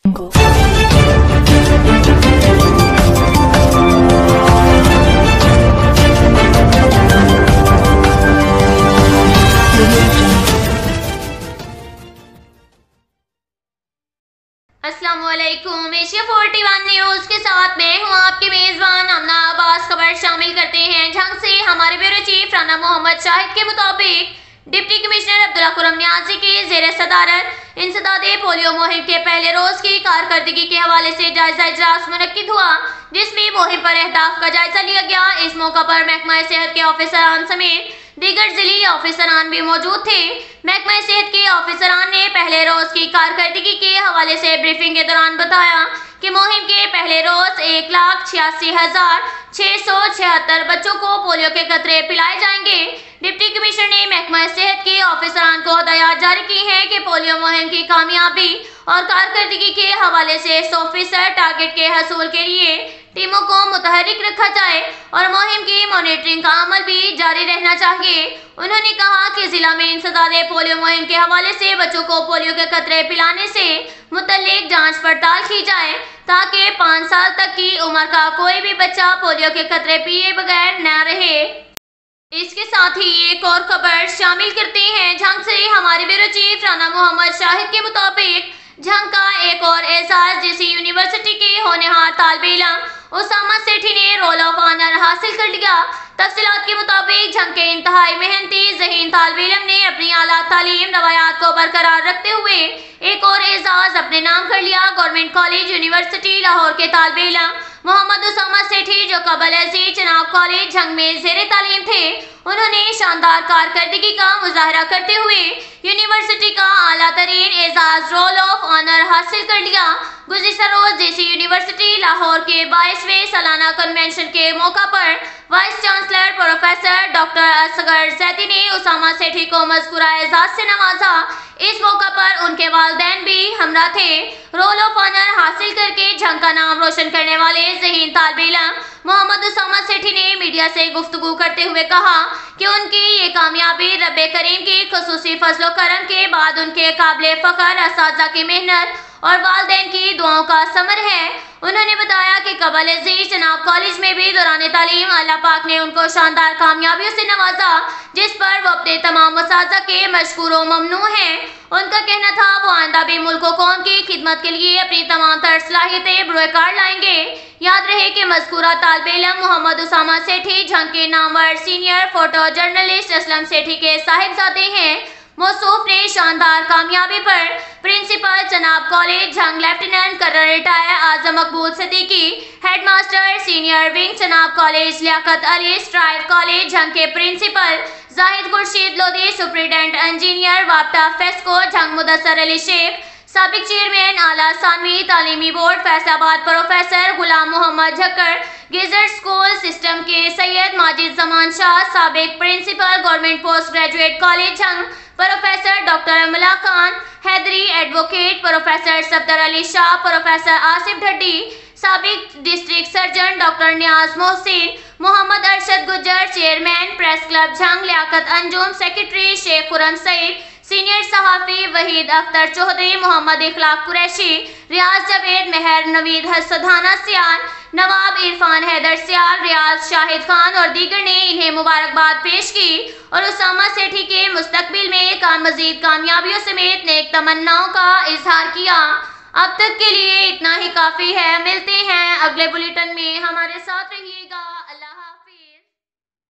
अस्सलामुअलैकुम। Asia 41 news के साथ मैं हूं आपकी मेजबान अमना अब्बास। खबर शामिल करते हैं झंग से। हमारे ब्यूरो चीफ राना मोहम्मद शाहिद के मुताबिक डिप्टी कमिश्नर अब्दुल्ला खुर्रम नियाजी की ज़ेर सदारत इंसदादे पोलियो मुहिम के पहले रोज की कारकर्दगी के हवाले से जायजा इजलास मुनक्किद हुआ, जिसमें मुहिम पर अहदाफ का जायजा लिया गया। इस मौका पर महकमा सेहत के ऑफिसरान समेत दीगर जिली ऑफिसरान भी मौजूद थे। महकमा सेहत के ऑफिसरान ने पहले रोज की कारकर्दगी के हवाले से ब्रीफिंग के दौरान बताया कि मुहिम के पहले रोज 1,86,676 बच्चों को पोलियो के कतरे पिलाए जाएंगे। डिप्टी कमिश्नर ने महकमा सेहत के ऑफिसरान को हदायत जारी की है कि पोलियो मुहिम की कामयाबी और कारकर्दगी के हवाले से 100% टारगेट के हसूल के लिए टीमों को मुतहरिक रखा जाए और मुहिम की मॉनिटरिंग का अमल भी जारी रहना चाहिए। उन्होंने कहा कि जिला में इंसदादे पोलियो मुहिम के हवाले से बच्चों को पोलियो के कतरे पिलाने से मुतल्लिक जांच पड़ताल की जाए ताकि 5 साल तक की उम्र का कोई भी बच्चा पोलियो के कतरे पिए बगैर न रहे। इसके साथ ही एक और खबर शामिल करते हैं झंग से। हमारे ब्यूरो चीफ राना मोहम्मद शाहिद के मुताबिक झंग का एक और एजाज जेसी यूनिवर्सिटी के होनहार तालिबे इल्म उसामा सेठी ने रोल ऑफ ऑनर हासिल कर लिया। तफसीलात के मुताबिक झंग के इंतहाई मेहनती ज़हीन तालिबे इल्म ने अपनी आला तालीम रवायात को बरकरार रखते हुए एक और एजाज अपने नाम कर लिया। गवर्नमेंट कॉलेज यूनिवर्सिटी लाहौर के तालिबे इल्म मोहम्मद उसामा सेठी, जो कबल अज़ीज़ चनाब कॉलेज झंग में ज़ेरे तालीम थे, उन्होंने शानदार कारकर्दगी का मुजाहरा करते हुए यूनिवर्सिटी का आला तरीन एजाज रोल ऑफ ऑनर हासिल कर लिया। गुज़िश्ता रोज जेसी यूनिवर्सिटी लाहौर के 22वें सालाना कन्वेंशन के मौका पर vice chancellor professor doctor Asghar Zaidi ने उसामा सेठी को मज़कूरा एजाज से नवाजा। इस मौका पर उनके वालिदैन भी हमरा थे। रोल ऑफ ऑनर हासिल करके झंग का नाम रोशन करने वाले ज़हीन तालिबे इल्म मोहम्मद उसामा सेठी ने मीडिया से गुफ्तगू करते हुए कहा कि उनकी ये कामयाबी रब्बे करीम की खुसूसी फजलो करम के बाद उनके काबिल फ़ख्र असातिज़ा की मेहनत और वालिदैन की दुआओं का समर है। उन्होंने बताया कि कबल अज़ीज़ चनाब कॉलेज में भी दौरान तालीम अल्लाह पाक ने उनको शानदार कामयाबियों से नवाजा, जिस पर वो अपने तमाम असातिज़ा के मशकूर व ममनू हैं। उनका कहना था वो आइंदा भी मुल्क व कौम की खिदमत के लिए अपनी तमाम तर सलाहियतें बरोकार लाएंगे। याद रहे कि मज़कूरा तालिबे इल्म मोहम्मद उसामा सेठी झंग के नामवर senior photo journalist Aslam Sethi के साहिबजादे हैं। मौसूफ ने शानदार कामयाबी पर principal Chenab college Jhang lieutenant colonel retired Azam Maqbool Siddiqui, headmaster senior wing Chenab college Liaquat Ali, strive college Jhang के principal Zahid Khurshid Lodhi, superintendent engineer वाप्टा फेस्को झंग मुदस्सर अली शेख, साबिक चेयरमैन आला सानवी तालीमी बोर्ड फैसलाबाद प्रोफेसर गुलाम मोहम्मद झक्कर, गेजर स्कूल सिस्टम के सैयद माजिद जमान शाह, साबिक principal government post graduate college Jhang professor doctor Amla Khan Haidari, advocate professor Safdar Ali Shah, professor Asif Dhaddi, साबिक district surgeon doctor Niaz Mohsin, Mohammad Arshad Gujjar chairman press club Jhang, Liaquat Anjum secretary Sheikh Khurram Saeed, senior सहाफ़ी वहीद अख्तर चौधरी, मोहम्मद इखलाक कुरैशी, रियाज जावेद, मेहर नवीद हसदाना सियाल, नवाब इरफान हैदर सियाल, रियाज शाहिद खान और दीगर ने इन्हें मुबारकबाद पेश की और उसामा सेठी के मुस्तकबिल में मज़ीद कामयाबियों समेत नेक तमन्नाओं का इजहार किया। अब तक के लिए इतना ही काफ़ी है। मिलते हैं अगले बुलेटिन में, हमारे साथ रहिएगा।